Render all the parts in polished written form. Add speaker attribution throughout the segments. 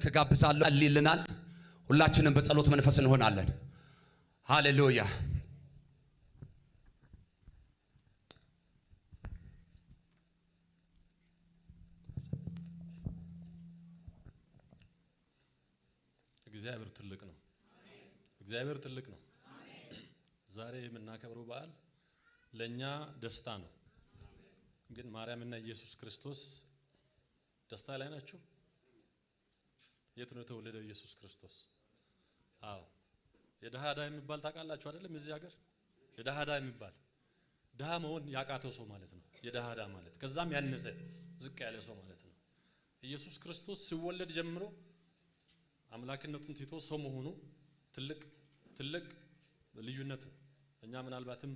Speaker 1: እንዲባርክ ጋብዛለሁ። አልልናል ሁላችንም በጸሎት መንፈስ እንሆናለን። ሃሌሉያ።
Speaker 2: እግዚአብሔር ትልቅ ነው። እግዚአብሔር ትልቅ ነው። ዛሬ የምናከብረው በዓል ለኛ ደስታ ነው። ግን ማርያምና ኢየሱስ ክርስቶስ ደስታ ላይ ናቸው። የት ነው የተወለደው ኢየሱስ ክርስቶስ? አዎ የደሃ ዕዳ የሚባል ታውቃላችሁ አይደለም? እዚህ ሀገር የደሃ ዕዳ የሚባል ደሃ መሆን ያቃተው ሰው ማለት ነው። የደሃ ዕዳ ማለት ከዛም ያነሰ ዝቅ ያለ ሰው ማለት ነው። ኢየሱስ ክርስቶስ ሲወለድ ጀምሮ አምላክነቱን ትቶ ሰው መሆኑ ትልቅ ልዩነት ነው። እኛ ምናልባትም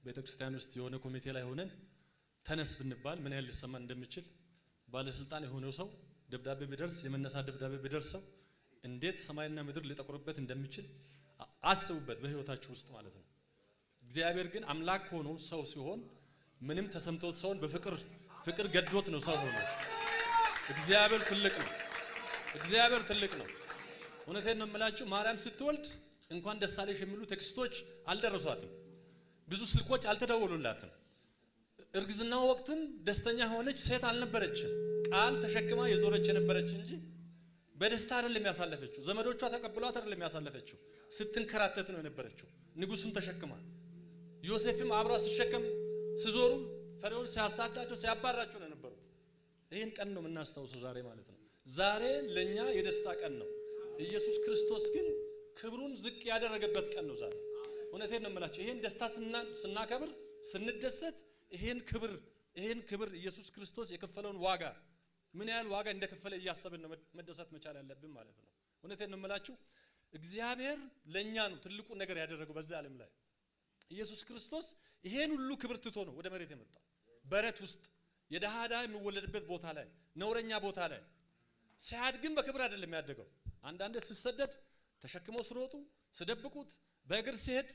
Speaker 2: ቤተክርስቲያን ውስጥ የሆነ ኮሚቴ ላይ ሆነን ተነስ ብንባል ምን ያህል ሊሰማን እንደሚችል ባለስልጣን የሆነው ሰው ደብዳቤ ቢደርስ የመነሳ ደብዳቤ ቢደርሰው እንዴት ሰማይና ምድር ሊጠቁርበት እንደሚችል አስቡበት በህይወታችሁ ውስጥ ማለት ነው። እግዚአብሔር ግን አምላክ ሆኖ ሰው ሲሆን ምንም ተሰምቶት ሰውን በፍቅር ገዶት ነው ሰው ሆኖ። እግዚአብሔር ትልቅ ነው። እግዚአብሔር ትልቅ ነው። እውነቴን ነው የምላችሁ። ማርያም ስትወልድ እንኳን ደስ አለሽ የሚሉ ቴክስቶች አልደረሷትም። ብዙ ስልኮች አልተደወሉላትም። እርግዝናው ወቅትም ደስተኛ ሆነች ሴት አልነበረችም። ቃል ተሸክማ የዞረች የነበረች እንጂ በደስታ አይደለም ያሳለፈችው። ዘመዶቿ ተቀብሏት አይደለም ያሳለፈችው። ስትንከራተት ነው የነበረችው ንጉሱን ተሸክማ። ዮሴፍም አብሯ ሲሸከም ሲዞሩ ፈርዖን ሲያሳዳቸው ሲያባራቸው ነው የነበሩት። ይሄን ቀን ነው የምናስታውሰው ዛሬ ማለት ነው። ዛሬ ለኛ የደስታ ቀን ነው። ኢየሱስ ክርስቶስ ግን ክብሩን ዝቅ ያደረገበት ቀን ነው ዛሬ። እውነቴን ነው የምላችሁ። ይሄን ደስታ ስናከብር ስንደሰት ይሄን ክብር ኢየሱስ ክርስቶስ የከፈለውን ዋጋ ምን ያህል ዋጋ እንደከፈለ እያሰብን ነው መደሰት መቻል ያለብን ማለት ነው። እውነቴን ነው የምላችሁ። እግዚአብሔር ለኛ ነው ትልቁ ነገር ያደረገው በዛ ዓለም ላይ። ኢየሱስ ክርስቶስ ይሄን ሁሉ ክብር ትቶ ነው ወደ መሬት የመጣው። በረት ውስጥ የደሃ ዕዳ የሚወለድበት ቦታ ላይ ነውረኛ ቦታ ላይ ሲያድግም በክብር አይደለም ያደገው። አንዳንዴ ሲሰደድ ተሸክመው ሲሮጡ ሲደብቁት በእግር ሲሄድ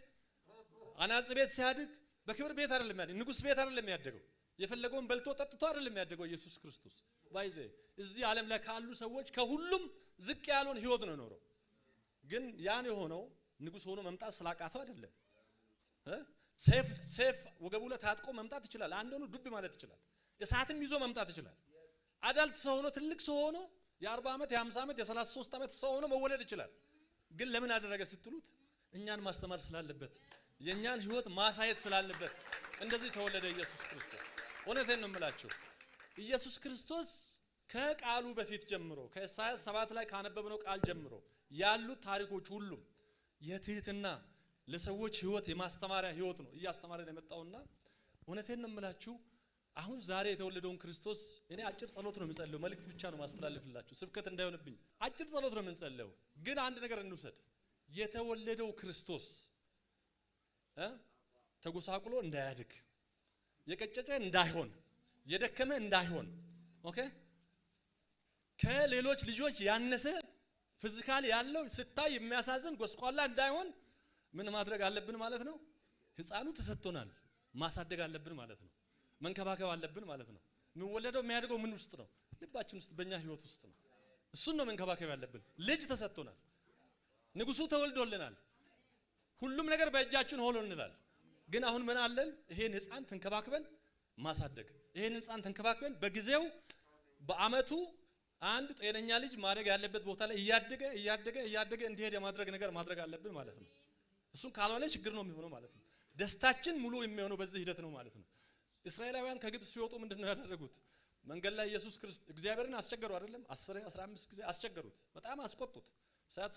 Speaker 2: አናጽ ቤት ሲያድግ በክብር ቤት አይደለም ያደገው። ንጉስ ቤት አይደለም ያደገው። የፈለገውን በልቶ ጠጥቶ አይደለም ያደገው ኢየሱስ ክርስቶስ። ባይዘ እዚህ ዓለም ላይ ካሉ ሰዎች ከሁሉም ዝቅ ያለውን ህይወት ነው ኖረው። ግን ያን የሆነው ንጉስ ሆኖ መምጣት ስላቃተው አይደለም። ሴፍ ወገቡ ላይ ታጥቆ መምጣት ይችላል። አንድ ሆኖ ዱብ ማለት ይችላል። እሳትም ይዞ መምጣት ይችላል። አዳልት ሰው ሆኖ ትልቅ ሰው ሆኖ የ40 ዓመት የ50 ዓመት የ33 ዓመት ሰው ሆኖ መወለድ ይችላል። ግን ለምን አደረገ ስትሉት እኛን ማስተማር ስላለበት የኛን ህይወት ማሳየት ስላለበት እንደዚህ ተወለደ ኢየሱስ ክርስቶስ። እውነቴን ነው የምላችሁ። ኢየሱስ ክርስቶስ ከቃሉ በፊት ጀምሮ ከኢሳይያስ 7 ላይ ካነበብነው ቃል ጀምሮ ያሉት ታሪኮች ሁሉም የትህትና ለሰዎች ህይወት የማስተማሪያ ህይወት ነው እያስተማረን የመጣውና እውነቴን ነው የምላችሁ። አሁን ዛሬ የተወለደውን ክርስቶስ እኔ አጭር ጸሎት ነው የምጸልየው። መልእክት ብቻ ነው ማስተላለፍላችሁ ስብከት እንዳይሆንብኝ አጭር ጸሎት ነው የምንጸልየው። ግን አንድ ነገር እንውሰድ። የተወለደው ክርስቶስ ተጎሳቁሎ እንዳያድግ፣ የቀጨጨ እንዳይሆን፣ የደከመ እንዳይሆን፣ ኦኬ ከሌሎች ልጆች ያነሰ ፊዚካል ያለው ስታይ የሚያሳዝን ጎስቋላ እንዳይሆን ምን ማድረግ አለብን ማለት ነው? ህፃኑ ተሰጥቶናል፣ ማሳደግ አለብን ማለት ነው። መንከባከብ አለብን ማለት ነው። የሚወለደው የሚያድገው ምን ውስጥ ነው? ልባችን ውስጥ፣ በእኛ ህይወት ውስጥ ነው። እሱን ነው መንከባከብ ያለብን። ልጅ ተሰጥቶናል፣ ንጉሱ ተወልዶልናል፣ ሁሉም ነገር በእጃችን ሆኖ እንላል። ግን አሁን ምን አለን? ይሄን ህፃን ተንከባክበን ማሳደግ፣ ይሄን ህፃን ተንከባክበን በጊዜው በአመቱ አንድ ጤነኛ ልጅ ማድረግ ያለበት ቦታ ላይ እያደገ እንዲሄድ የማድረግ ነገር ማድረግ አለብን ማለት ነው። እሱን ካልሆነ ችግር ነው የሚሆነው ማለት ነው። ደስታችን ሙሉ የሚሆነው በዚህ ሂደት ነው ማለት ነው። እስራኤላውያን ከግብጽ ሲወጡ ምንድነው ያደረጉት? መንገድ ላይ ኢየሱስ ክርስቶስ እግዚአብሔርን አስቸገሩ አይደለም? 15 ጊዜ አስቸገሩት፣ በጣም አስቆጡት።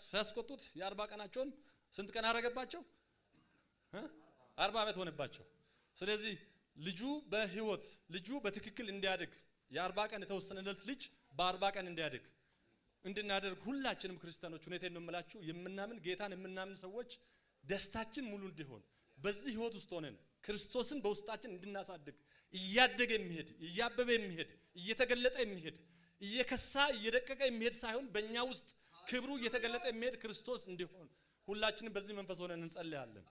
Speaker 2: ሲያስቆጡት የ40 ቀናቸውን ስንት ቀን አረገባቸው? 40 ዓመት ሆነባቸው። ስለዚህ ልጁ በትክክል እንዲያድግ የ40 ቀን የተወሰነለት ልጅ በ40 ቀን እንዲያድግ እንድናደርግ ሁላችንም ክርስቲያኖች እውነቴን ነው የምላችሁ የምናምን ጌታን የምናምን ሰዎች ደስታችን ሙሉ እንዲሆን በዚህ ህይወት ውስጥ ሆነን ክርስቶስን በውስጣችን እንድናሳድግ እያደገ የሚሄድ እያበበ የሚሄድ እየተገለጠ የሚሄድ እየከሳ እየደቀቀ የሚሄድ ሳይሆን በእኛ ውስጥ ክብሩ እየተገለጠ የሚሄድ ክርስቶስ እንዲሆን ሁላችንም በዚህ መንፈስ ሆነን እንጸልያለን።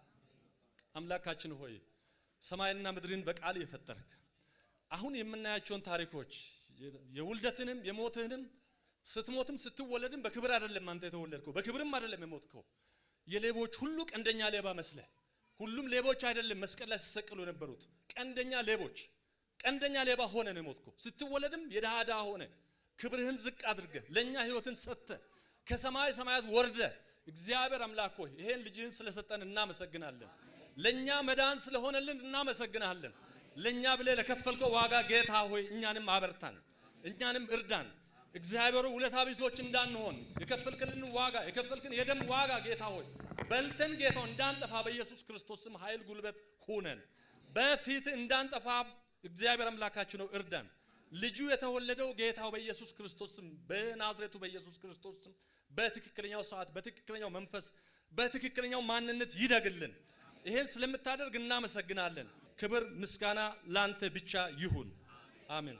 Speaker 2: አምላካችን ሆይ ሰማይና ምድርን በቃል የፈጠርክ አሁን የምናያቸውን ታሪኮች የውልደትንም የሞትንም ስትሞትም ስትወለድም በክብር አይደለም አንተ የተወለድከው፣ በክብርም አይደለም የሞትከው። የሌቦች ሁሉ ቀንደኛ ሌባ መስለ። ሁሉም ሌቦች አይደለም መስቀል ላይ ሲሰቀሉ የነበሩት፣ ቀንደኛ ሌቦች። ቀንደኛ ሌባ ሆነ ነው የሞትከው። ስትወለድም የዳዳ ሆነ ክብርህን ዝቅ አድርገ ለኛ ህይወትን ሰጥተ ከሰማይ ሰማያት ወርደ እግዚአብሔር አምላክ ሆይ ይሄን ልጅህን ስለሰጠን እናመሰግናለን። ለኛ መዳን ስለሆነልን እናመሰግናለን። ለኛ ብለ ለከፈልከው ዋጋ ጌታ ሆይ እኛንም አበርታን፣ እኛንም እርዳን። እግዚአብሔር ውለታ ቢሶች እንዳንሆን የከፈልክልን ዋጋ የከፈልክን የደም ዋጋ ጌታ ሆይ በልተን ጌታው እንዳንጠፋ በኢየሱስ ክርስቶስ ስም ኃይል ጉልበት ሁነን በፊት እንዳንጠፋ እግዚአብሔር አምላካችን ነው እርዳን። ልጁ የተወለደው ጌታው በኢየሱስ ክርስቶስ ስም በናዝሬቱ በኢየሱስ ክርስቶስ ስም በትክክለኛው ሰዓት በትክክለኛው መንፈስ በትክክለኛው ማንነት ይደግልን። ይሄን ስለምታደርግ እናመሰግናለን። ክብር ምስጋና ላንተ ብቻ ይሁን። አሜን።